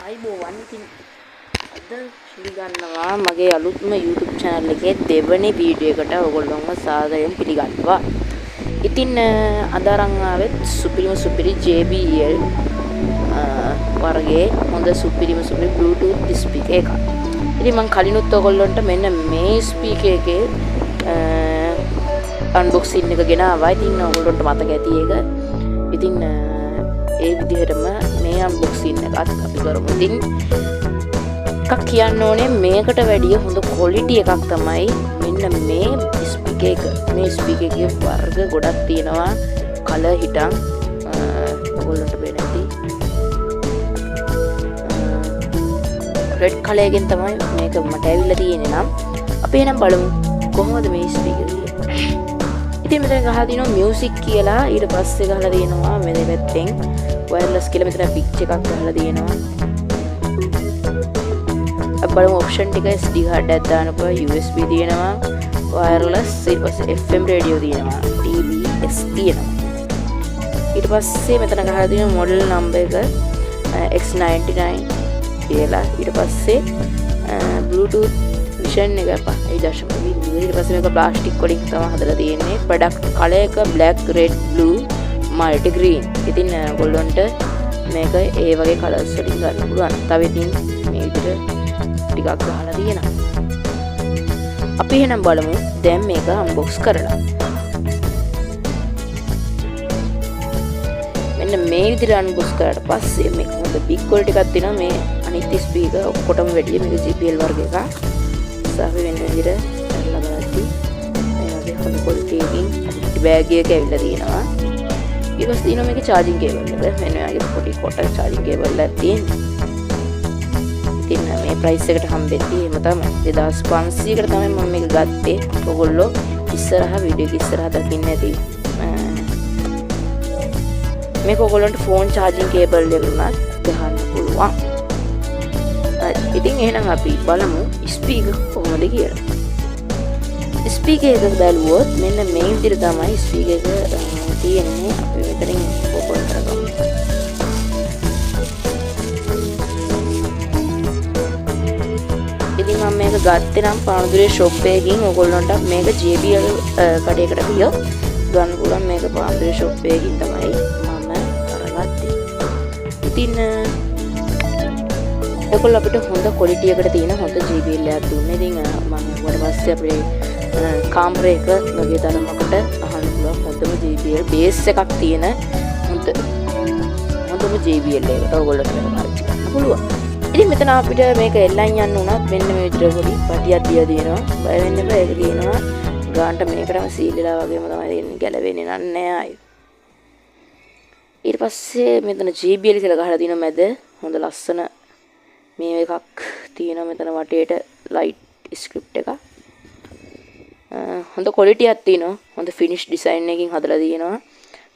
අයිබෝවන් ඉතින් අද පිළිගන්නවා මගේ අලුත්ම YouTube channel එකේ දෙවෙනි වීඩියෝ එකට ඔයගොල්ලෝව සාදරයෙන් පිළිගන්නවා. ඉතින් අද අරන් ආවෙත් සුපිරි JBL වර්ගයේ හොඳ සුපිරි Bluetooth speaker එකක්. ඉතින් මම කලිනුත් ඔයගොල්ලන්ට මෙන්න මේ speaker එකේ unboxing එක ගෙනාවා. ඉතින් ඔයගොල්ලන්ට මතක ඇති ඒක. ඉතින් ඒ විදිහටම මේ unboxing එකත් අපි කරමු. ඉතින් එකක් කියන්න ඕනේ මේකට වැඩිය හොඳ quality එකක් තමයි මෙන්න මේ speaker එක. මේ speaker එකේ වර්ග ගොඩක් තියෙනවා. color හිටන් ඔයගොල්ලන්ට පේන ඇති. red color එකෙන් තමයි මේක මට ඇවිල්ලා තියෙන්නේ නම් අපි එහෙනම් බලමු කොහොමද මේ speaker එක. ඉතින් මෙතන ගහලා තියෙනවා music කියලා. ඊට පස්සේ ගහලා තියෙනවා මේ දෙපැත්තෙන් wireless කියලා මෙතන pitch එකක් ගහලා තියෙනවා. අපේ ඔප්ෂන් ටික SD card එකක් දාන්න පුළුවන්, USB තියෙනවා, wireless, ඊට පස්සේ FM radio තියෙනවා, TBS තියෙනවා. ඊට පස්සේ මෙතන ගහලා තියෙනවා model number එක X99 කියලා. ඊට පස්සේ Bluetooth vision එක අපා 8.2. ඊට පස්සේ මේක ප්ලාස්ටික් වලින් තමයි හදලා තියෙන්නේ. product color එක black, red, blue, multi green. ඉතින් ඔයගොල්ලන්ට මේක ඒ වගේ කලර්ස් වලින් ගන්න පුළුවන්. තව ඉතින් මේ විදිහට ටිකක් ගහලා තියෙනවා. අපි එහෙනම් බලමු දැන් මේක unbox කරලා. මෙන්න මේ විදිහට unbox කරලා පස්සේ මේක හොඳ big quality එකක් තියෙනවා. මේ අනිත් ස්පීකර් ඔක්කොටම වැඩිය මේක JBL වර්ග එකක්. සාපේ වෙන විදිහට කරලා බලද්දී මේ වගේ හොඳ quality එකකින් බෑග් එක ඇවිල්ලා තියෙනවා. ඊට පස්සේ තියෙනවා මේකේ charging cable එක. මෙන්න වගේ පොඩි කොට charging cable එකක් තියෙනවා. ඉතින් මේ price එකට හම්බෙද්දී එහෙම තමයි 2500කට තමයි මම මේක ගත්තේ. ඔයගොල්ලෝ ඉස්සරහා වීඩියෝ එක ඉස්සරහා දකින්න ඇති. මේක ඔයගොල්ලන්ට phone charging cable එක උනත් ගහන්න පුළුවන්. ඉතින් එහෙනම් අපි බලමු ස්පීකර් කොහොමද කියලා. ස්පීකර් එක බැලුවොත් මෙන්න මේ විදිහට තමයි ස්පීකර් එක තියෙන්නේ. අපි මෙතනින් ඕපන් කරගමු. ඉතින් මම මේක ගත්තේ නම් පානදුරේ shop එකකින්. ඔයගොල්ලන්ට මේක JBL කඩේකට ගියොත් ගන්න පුළුවන්. මේක පානදුරේ shop එකකින් තමයි මම අරගත්තේ. ඉතින් ඔයගොල්ලෝ අපිට හොඳ quality එකට තියෙන හොඳ JBL එකක් දුන්නා. ඉතින් මම ඊට පස්සේ අපේ කාමරේ එක වගේ තරමකට අහන්න පුළුවන් හොඳම JBL බේස් එකක් තියෙන හොඳම JBL එකට ඔයගොල්ලෝ මේක පාවිච්චි කරන්න පුළුවන්. ඉතින් මෙතන අපිට මේක එල්ලන් යන්න උනත් මෙන්න මේ විදිහට පොඩි පටියක් දීලා තියෙනවා. බය වෙන්න එපා. ඒක කියනවා ගානට මේකටම සීල්ලා වගේම තමයි දෙන්නේ. ගැලවෙන්නේ නැහැ ආයේ. ඊට පස්සේ මෙතන JBL කියලා ගහලා තියෙනවා මැද. හොඳ ලස්සන මේ එකක් තියෙනවා මෙතන වටේට light script එක. හොඳ quality එකක් තියෙනවා. හොඳ finish design එකකින් හදලා තියෙනවා.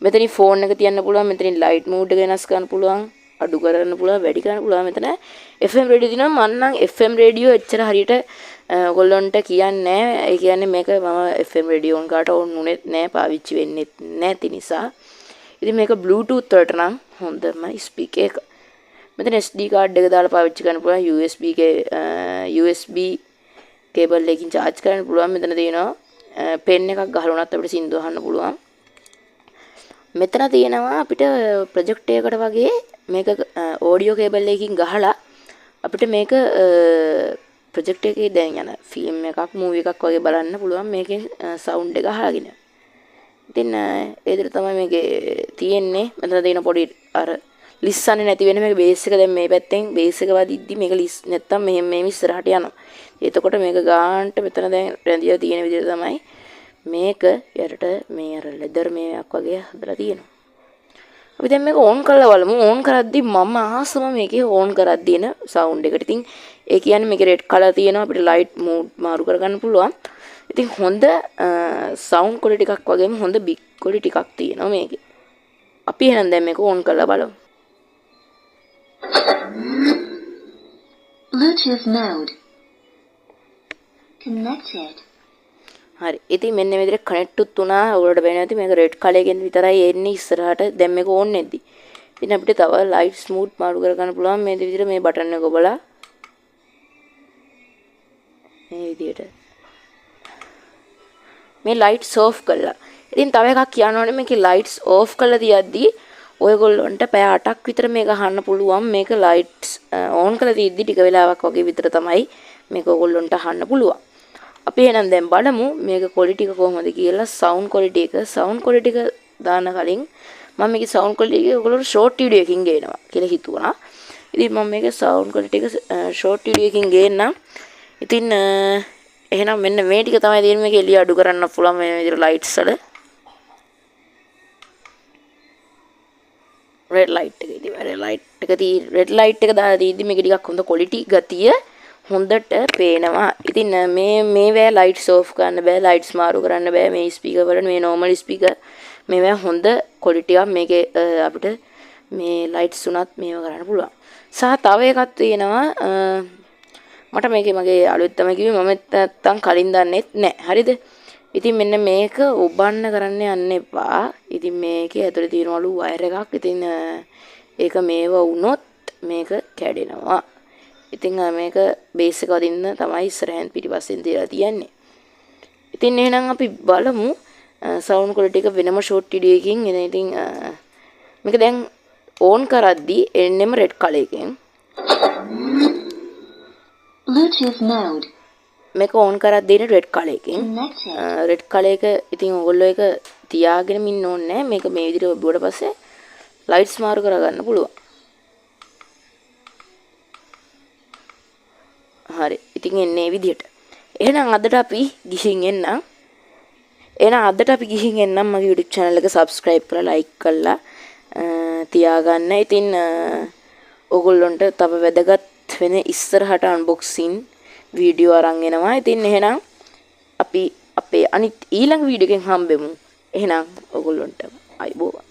මෙතනින් phone එක තියන්න පුළුවන්. මෙතනින් light mode එක වෙනස් කරන්න පුළුවන්. අඩු කරන්න පුළුවන්, වැඩි කරන්න පුළුවන්. මෙතන FM radio තියෙනවා. මම නම් FM radio එච්චර හරියට ඔයගොල්ලන්ට කියන්නේ නැහැ. ඒ කියන්නේ මේක මම FM radio එකකට ඕන් උනේත් නැහැ, පාවිච්චි වෙන්නෙත් නැති නිසා. ඉතින් මේක Bluetooth වලට නම් හොඳම ස්පීකර් එක. මෙතන SD card එක දාලා පාවිච්චි කරන්න පුළුවන්. USB cable එකකින් charge කරන්න පුළුවන්. මෙතන තියෙනවා pen එකක් ගහලා උනත් අපිට සින්දු අහන්න පුළුවන්. මෙතන තියෙනවා අපිට ප්‍රොජෙක්ටර් එකකට වගේ මේක audio cable එකකින් ගහලා අපිට මේක ප්‍රොජෙක්ටර් එකේ දැන් යන ෆිල්ම් එකක්, මූවි එකක් වගේ බලන්න පුළුවන් මේකේ sound එක අහගෙන. ඉතින් ඒ විදිහට තමයි මේකේ තියෙන්නේ. මෙතන තියෙන පොඩි අර ලිස්සන්නේ නැති වෙන මේක බේස් එක දැන් මේ පැත්තෙන් බේස් එක වදිද්දි මේක ලිස් නැත්තම් මෙහෙම ඉස්සරහට යනවා. එතකොට මේක ගානට මෙතන දැන් රැඳිලා තියෙන විදිහට තමයි මේක යටට මේ අර ලෙදර් මේයක් වගේ හදලා තියෙනවා. අපි දැන් මේක ඕන් කරලා බලමු. ඕන් කරද්දි මම ආසම මේකේ ඕන් කරද්දි එන සවුන්ඩ් එකට. ඉතින් ඒ කියන්නේ මේකේ රෙඩ් කලර් තියෙනවා. අපිට ලයිට් මූඩ් මාරු කරගන්න පුළුවන්. ඉතින් හොඳ සවුන්ඩ් ක්වොලිටි එකක් වගේම හොඳ බිග් ක්වොලිටි එකක් තියෙනවා මේකේ. අපි එහෙනම් දැන් මේක ඕන් කරලා බලමු. Bluetooth mode connected. හරි. ඉතින් මෙන්න මේ විදිහට කනෙක්ට් උත් වුණා. ඔයගොල්ලෝට පේනවා ඇති මේක රෙඩ් කලර් එකෙන් විතරයි එන්නේ ඉස්සරහට. දැන් මේක ඕන් නැද්දි. ඉතින් අපිට තව ලයිට් ස්මූත් මාරු කර ගන්න පුළුවන් මේ විදිහට මේ බටන් එක ඔබලා මේ විදිහට මේ ලයිට්ස් ඕෆ් කළා. ඉතින් තව එකක් කියන්න ඕනේ මේකේ ලයිට්ස් ඕෆ් කළා තියද්දී ඔයගොල්ලන්ට පැය 8ක් විතර මේක අහන්න පුළුවන්. මේක ලයිට්ස් ඕන් කරලා තියද්දී ටික වෙලාවක් වගේ විතර තමයි මේක ඔයගොල්ලන්ට අහන්න පුළුවන්. අපි එහෙනම් දැන් බලමු මේක ක්වොලිටි එක කොහොමද කියලා. සවුන්ඩ් ක්වොලිටි එක දාන කලින් මම මේකේ සවුන්ඩ් ක්වොලිටි එක ඔයගොල්ලෝ ෂෝට් වීඩියෝ එකකින් ගේනවා කියලා හිතුවා. ඉතින් මම මේක සවුන්ඩ් ක්වොලිටි එක ෂෝට් වීඩියෝ එකකින් ගේන්නම්. ඉතින් එහෙනම් මෙන්න මේ ටික තමයි තියෙන්නේ. මේක එළිය අඩු කරන්න පුළුවන් මේ විදිහට ලයිට්ස් වල. රෙඩ් ලයිට් එක ඉතින් රෙඩ් ලයිට් එක දාලා දීද්දි මේක ටිකක් හොඳ ක්වොලිටි ගතිය හොඳට පේනවා. ඉතින් මේවා ලයිට්ස් ඕෆ් කරන්න බෑ, ලයිට්ස් මාරු කරන්න බෑ. මේ ස්පීකර් වල මේ නෝමල් ස්පීකර් මේවා හොඳ ක්වොලිටි එකක්. මේකේ අපිට මේ ලයිට්ස් උනත් මේව කරන්න පුළුවන්. සහ තව එකක් තියෙනවා මට මේකේ මගේ අලුත් තමයි කිව්වේ මම නැත්තම් කලින් දන්නෙත් නැහැ. හරිද? ඉතින් මෙන්න මේක ඔබන්න කරන්න යන්න එපා. ඉතින් මේකේ ඇතුලේ තියෙනවලු වයර් එකක්. ඉතින් ඒක මේව වුණොත් මේක කැඩෙනවා. ඉතින් මේක බේස් එක වදින්න තමයි ඉස්සරහෙන් පිටිපස්සෙන් තියලා තියන්නේ. ඉතින් එහෙනම් අපි බලමු සවුන්ඩ් ක්වොලිටි එක වෙනම ෂෝට් වීඩියෝ එකකින්. ඉතින් මේක දැන් ඕන් කරද්දී එන්නෙම රෙඩ් කලර් එකෙන්. Bluetooth mode. මේක ඕන් කරද්දී එන රෙඩ් කලර් එකෙන්. රෙඩ් කලර් එක ඉතින් ඔයගොල්ලෝ ඒක තියාගෙන ඉන්න ඕනේ නැහැ. මේක මේ විදිහට ඔබුවට පස්සේ ලයිට්ස් මාරු කරගන්න පුළුවන්. හරි. ඉතින් එන්නේ මේ විදිහට. එහෙනම් අදට අපි ගිහින් එන්නම්. මගේ YouTube channel එක subscribe කරලා like කරලා තියාගන්න. ඉතින් ඔයගොල්ලන්ට තව වැදගත් වෙන ඉස්සරහට unboxing වීඩියෝ අරන් එනවා. ඉතින් එහෙනම් අපි අපේ අනිත් ඊළඟ වීඩියෝ එකෙන් හම්බෙමු. එහෙනම් ඔයගොල්ලන්ට අයබෝවන්.